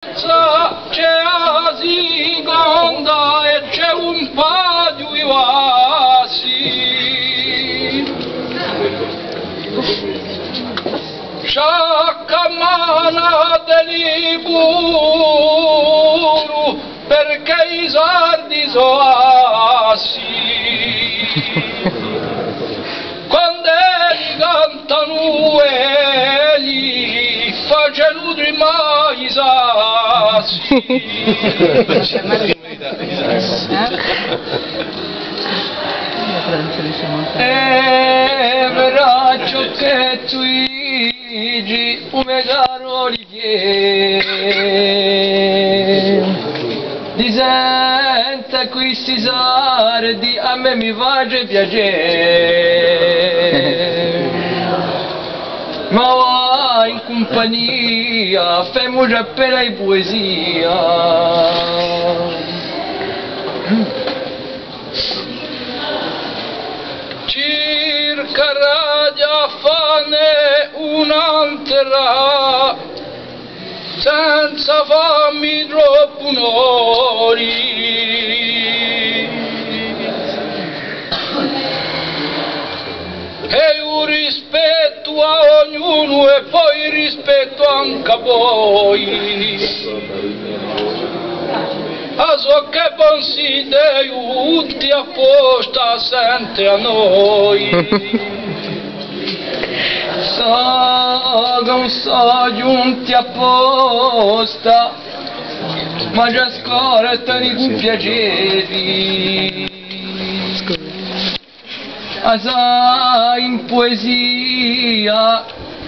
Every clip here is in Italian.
C'è la seconda e c'è un paio di vasi. Sciaccamana dell'iburu perché i sardi sono assi. Quando li cantano egli face l'udri mai sassi. Verrà ciò che tu igi, come caro di sente questi sardi a me mi face piacere, ma va in compagnia femo appena in poesia. Circa radia fane un'altra senza fammi troppo onori. E un rispetto a ognuno e poi rispetto anche a voi. A so che consideri tutti apposta sente a noi. Non so giunti apposta, ma già scortano con piaceri. Assai in poesia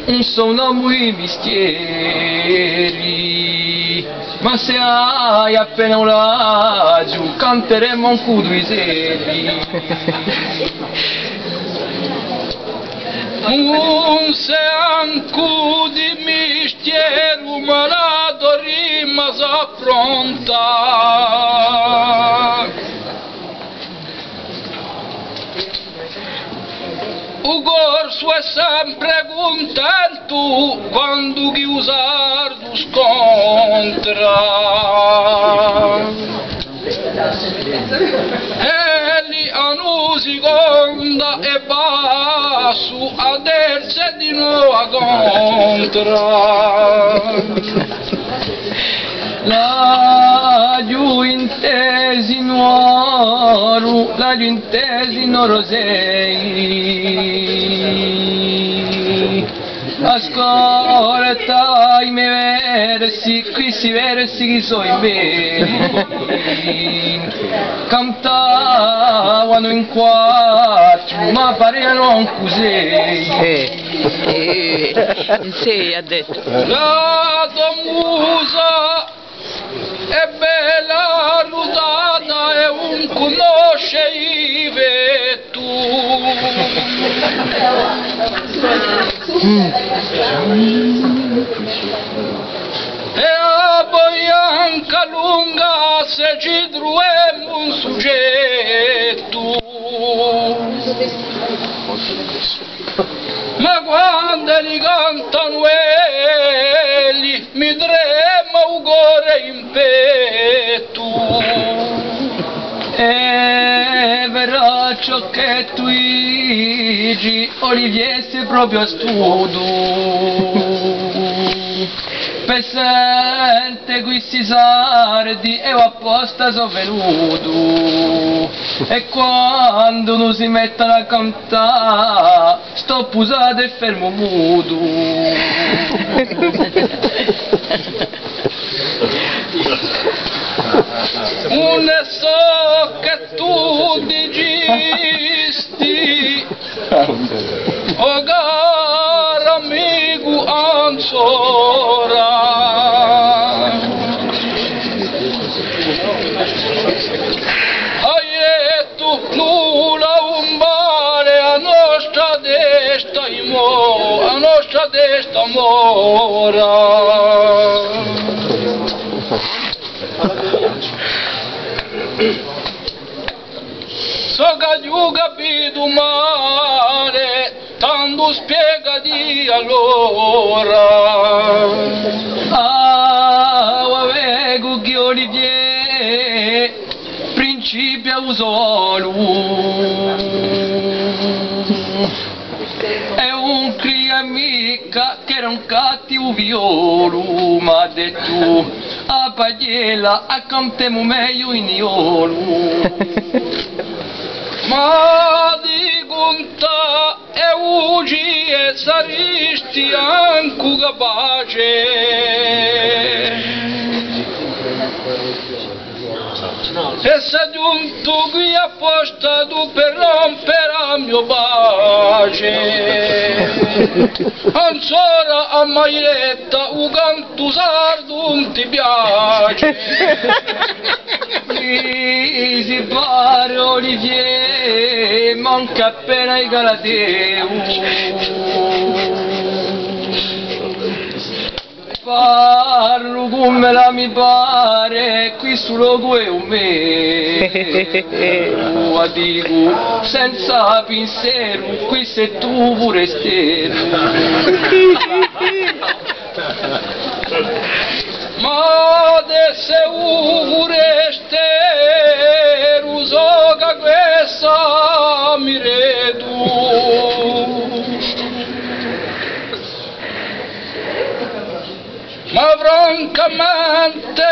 non sono muy mistieri, ma se hai appena un raggio canteremo un cu due seri. Un se anche di mistero malato rima s'appronta. O corso è sempre contento quando chi usar tu scontra. E lì hanno seconda e basso a terza e di nuovo a contra. La giù intesi nuoro, la giù intesi noro sei. Ascolta i miei versi, questi versi che sono i miei. Cantavano in quattro, ma parevano così. Sì, ha detto. La tua musa è bella rudata e un conosce i vettu. E a bianca lunga se ci troviamo un soggetto. Ma quando li cantano egli mi trema un cuore in petto. E verrà ciò che tu dici, Olivier sei proprio a studio. Pesente questi sardi e apposta sono venuto. E quando non si mettono a cantare sto pusato e fermo muto. Un so che tu digisti, o caro amico ancora. Hai detto nulla un male a nostra destra mora. So che ho capito male, tanto spiegati allora. Olivier, principio usolu, è un cria mica che era un cattivo violo, ma detto a pagliela a cantemo meglio in iolu. Ma di conta e ugi e saristi anche capace e sei giunto qui apposta tu per rompere a mio pace ancora a maglietta un canto sardo non ti piace si pare Olivier manca appena i Galateu parlo come la mi pare qui sul luogo è un me dico senza pensiero qui sei tu pure stero ma adesso pure stero so che questa mi redu ma francamente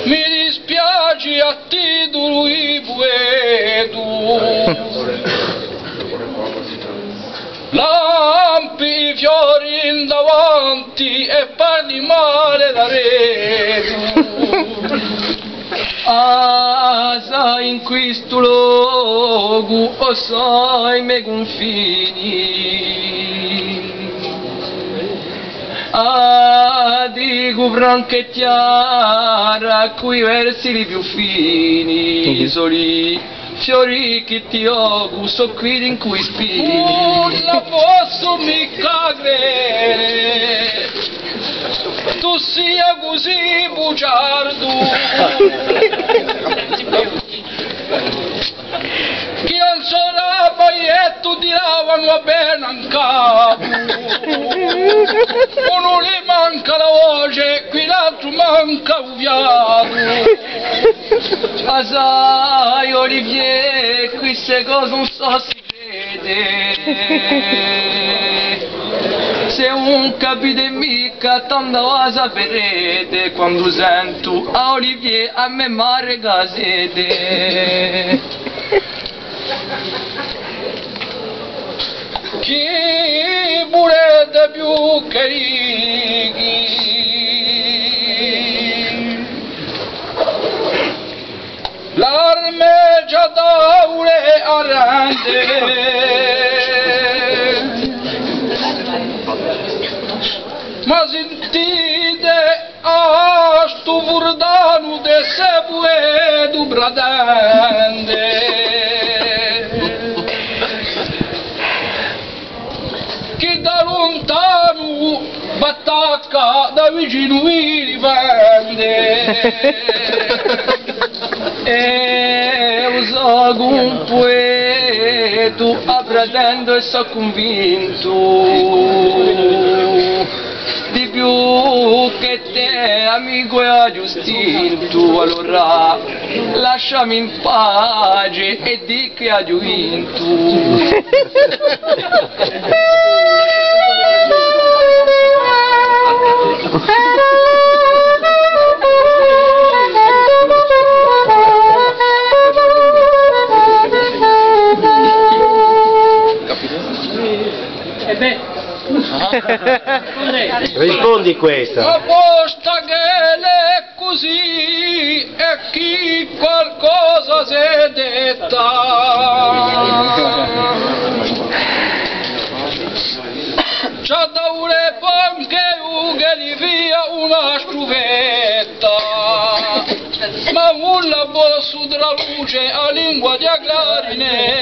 mi dispiace a ti lui puedo lampi i fiori in davanti e parli male da redu ah sai in questo luogo o sai me confini ah, dico franca e chiara, coi versi li più fini, soli fiori che ti auguro, so qui in cui spini. Non la posso mica credere, tu sia così bugiardo, che non sarà paglietto tiravano a bene in capo. Uno gli manca la voce, qui l'altro manca un fiato. Ma sai Olivier, queste cose non so si vede. Se un capite mica, tanto la saprete, quando sento a Olivier a me mare casete. Chi volete più carini l'arme già daure arrende ma sentite a sto vurdano de se puedo bradende che da lontano battacca da vicino mi rivende e uso un poeto apprendendo e so convinto di più che te amico e aggiustinto allora lasciami in pace e di che hai vinto rispondi questa. Ma posta che è così e chi qualcosa si è detta c'ha da une panche che gli via una struvetta ma nulla posso della luce a lingua di clarinetta